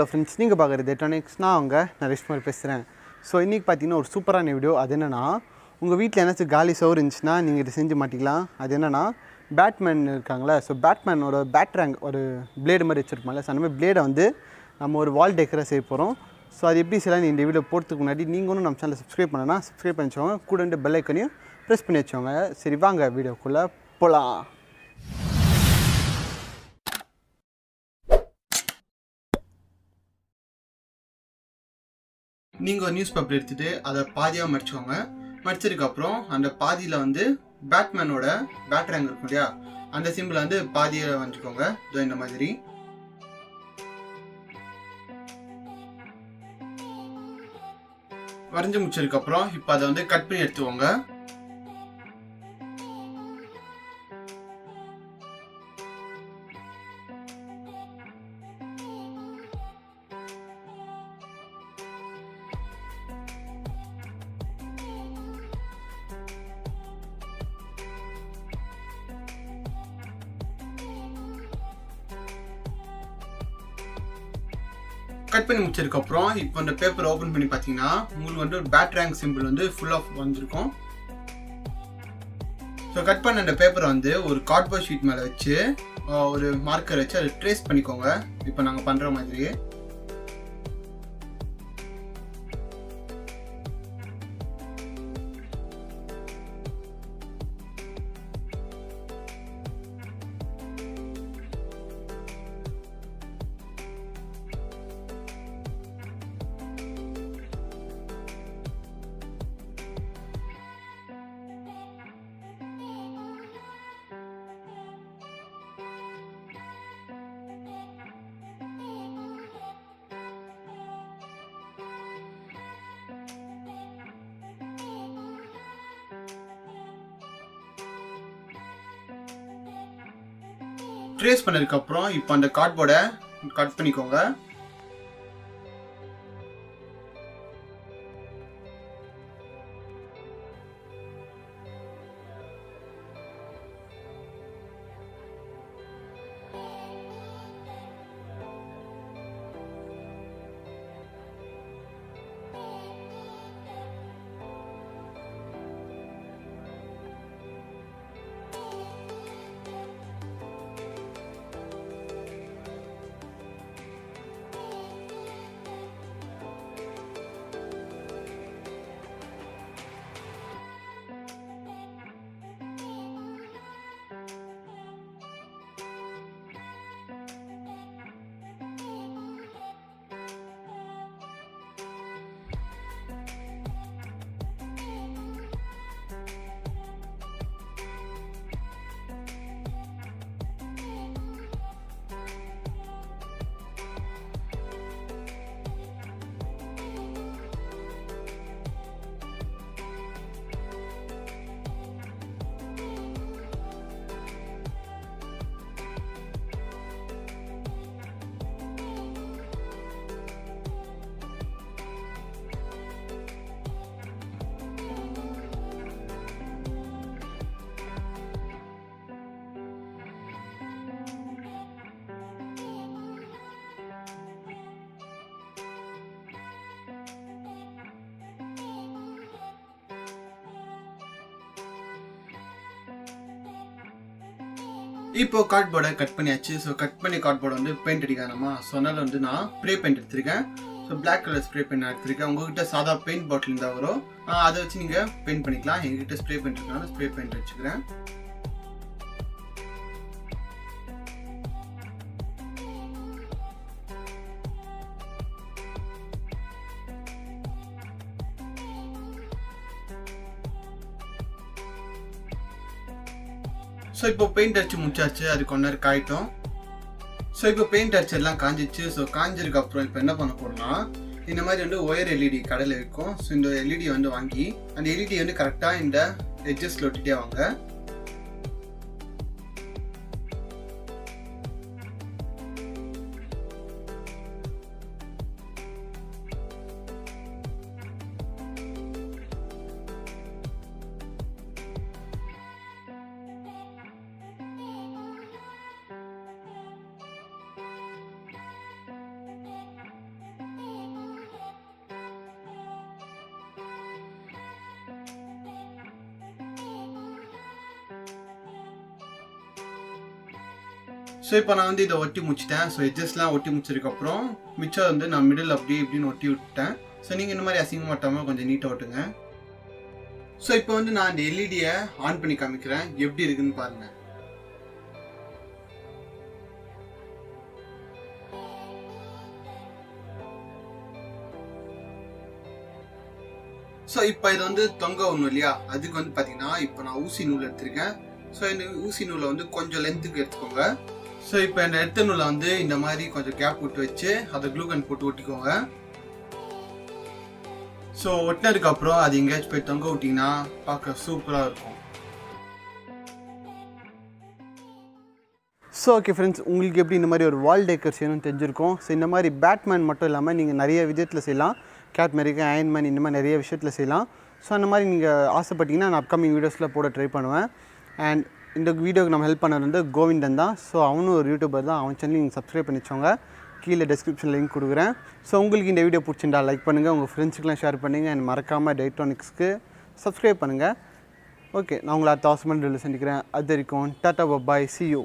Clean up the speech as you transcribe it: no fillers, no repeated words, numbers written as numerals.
friends, நீங்கள் பார்க்குறது electronics. நான் அவங்க நரேஷ்குமார் பேசுகிறேன். ஸோ இன்றைக்கி பார்த்தீங்கன்னா ஒரு சூப்பரான வீடியோ. அது என்னென்னா, உங்கள் வீட்டில் ஏதாச்சும் காலி சோறு இருந்துச்சுன்னா நீங்கள் இதை செஞ்சு மாட்டிக்கலாம். அது என்னென்னா, பேட்மேன் இருக்காங்களே, ஸோ பேட்மேனோட பேட்ரங் ஒரு பிளேடு மாதிரி வச்சுருப்பாங்களே, ஸோ அந்த மாதிரி பிளேடை வந்து நம்ம ஒரு வால் டெக்கராக செய்ய போகிறோம். ஸோ அது எப்படி செய்யலாம் இந்த வீடியோ போகிறதுக்கு முன்னாடி நீங்களும் நம்ம சேனலை சப்ஸ்கிரைப் பண்ணனா சப்ஸ்கிரைப் பண்ணி வச்சோங்க, கூட ரெண்டு பெல் ஐக்கனையும் ப்ரெஸ் பண்ணி வச்சோங்க. சரி வாங்க வீடியோக்குள்ளே போகலாம். நீங்கள் ஒரு நியூஸ் பேப்பர் எடுத்துகிட்டு அதை பாதியாக மடிச்சுக்கோங்க. மடிச்சதுக்கப்புறம் அந்த பாதியில் வந்து பேட்மேனோட பேட்ரங் இருக்கும் இல்லையா, அந்த சிம்பிளை வந்து பாதியை வரைஞ்சிக்கோங்க. இதோ இந்த மாதிரி. வரைஞ்சி முடிச்சதுக்கப்புறம் இப்போ அதை வந்து கட் பண்ணி எடுத்துக்கோங்க. கட் பண்ணி முடிச்சதுக்கப்புறம் இப்போ இந்த பேப்பர் ஓப்பன் பண்ணி பார்த்தீங்கன்னா உங்களுக்கு வந்து ஒரு பேட்ரங் சிம்பிள் வந்து ஃபுல் ஆஃப் வந்திருக்கும். ஸோ கட் பண்ண அந்த பேப்பரை வந்து ஒரு கார்ட்போர்ட் ஷீட் மேலே வச்சு ஒரு மார்க்கர் வச்சு அதை ட்ரேஸ் பண்ணிக்கோங்க. இப்போ நாங்கள் பண்ணுற மாதிரி. ட்ரேஸ் பண்ணதுக்கப்புறம் இப்போ அந்த கார்ட்போர்டை கட் பண்ணிக்கோங்க. இப்போ கார்ட்போர்டை கட் பண்ணியாச்சு. ஸோ கட் பண்ணி கார்ட்போர்டை வந்து பெயிண்ட் அடிக்கணுமா, ஸோ அதனால் வந்து நான் ஸ்ப்ரே பெயிண்ட் எடுத்திருக்கேன். So black colour spray paint எடுத்திருக்கேன். உங்ககிட்ட சாதா பெயிண்ட் பாட்டில் இருந்தால் வரும், அதை வச்சு நீங்கள் பெயிண்ட் பண்ணிக்கலாம். எங்ககிட்ட ஸ்ப்ரே பெயிண்ட் இருக்கனால ஸ்ப்ரே பெயிண்ட் வச்சுக்கிறேன். ஸோ இப்போ பெயிண்ட் அடிச்சு முடிச்சாச்சு, அது கொஞ்ச நேரம் காயிட்டோம். ஸோ இப்போ பெயிண்ட் அடிச்செல்லாம் காஞ்சிச்சு. ஸோ காஞ்சதுக்கப்புறம் இப்போ என்ன பண்ண போகிறோம்னா, இந்த மாதிரி வந்து ஒயர் எல்இடி கடையில் இருக்கும். ஸோ இந்த எல்இடி வந்து வாங்கி அந்த எல்இடி வந்து கரெக்டாக இந்த எட்ஜஸில் ஒட்டிட்டே வாங்க. ஸோ இப்போ நான் வந்து இதை ஒட்டி முடிச்சிட்டேன். ஸோ எட்ஜஸ்லாம் ஒட்டி முடிச்சதுக்கப்புறம் மிச்சம் வந்து நான் மிடில் அப்படி இப்படின்னு ஒட்டி விட்டேன். ஸோ நீங்கள் இந்த மாதிரி அசிங்க மாட்டாமல் கொஞ்சம் நீட்டாக ஒட்டுங்க. ஸோ இப்போ வந்து நான் இந்த எல்இடியை ஆன் பண்ணி காமிக்கிறேன், எப்படி இருக்குன்னு பாருங்கள். ஸோ இப்போ இது வந்து தொங்க ஒன்றும் இல்லையா, அதுக்கு வந்து பார்த்தீங்கன்னா இப்போ நான் ஊசி நூல் எடுத்திருக்கேன். ஸோ இந்த ஊசி நூலை வந்து கொஞ்சம் லென்த்துக்கு எடுத்துக்கோங்க. ஸோ இப்போ இந்த எடுத்த நூலை வந்து இந்த மாதிரி கொஞ்சம் கேப் விட்டு வச்சு அதை க்ளூகன் போட்டு ஒட்டிக்கோங்க. ஸோ ஒட்டினதுக்கப்புறம் அது எங்கேயாச்சும் போய் தொங்க விட்டிங்கன்னா பார்க்க சூப்பராக இருக்கும். ஸோ ஓகே ஃப்ரெண்ட்ஸ், உங்களுக்கு எப்படி இந்த மாதிரி ஒரு வால் டெக்கர் செய்யணும்னு தெரிஞ்சிருக்கும். ஸோ இந்த மாதிரி பேட்மேன் மட்டும் இல்லாமல் நீங்கள் நிறைய விதத்தில் செய்யலாம். கேட் அமெரிக்கா, அயன்மேன், இந்த மாதிரி நிறைய விஷயத்தில் செய்யலாம். ஸோ அந்த மாதிரி நீங்கள் ஆசைப்பட்டீங்கன்னா நான் அப்கமிங் வீடியோஸில் போட ட்ரை பண்ணுவேன். அண்ட் இந்த வீடியோக்கு நம்ம ஹெல்ப் பண்ணது வந்து கோவிந்தன் தான். ஸோ அவனும் ஒரு யூடியூபர் தான். அவன் சேனல் நீங்கள் சப்ஸ்கிரைப் பண்ணி வச்சோங்க, கீழே டிஸ்கிரிப்ஷன் லிங்க் கொடுக்குறேன். ஸோ உங்களுக்கு இந்த வீடியோ பிடிச்சிருந்தா லைக் பண்ணுங்கள், உங்கள் ஃப்ரெண்ட்ஸுக்கெலாம் ஷேர் பண்ணுங்கள். அண்ட் மறக்காமல் டைட்ரானிக்ஸ்க்கு சப்ஸ்கிரைப் பண்ணுங்கள். ஓகே, நான் உங்களை அடுத்த அவசரமான வீடியோவில் சந்திக்கிறேன். அது வரைக்கும் டாட்டா பாய், see you.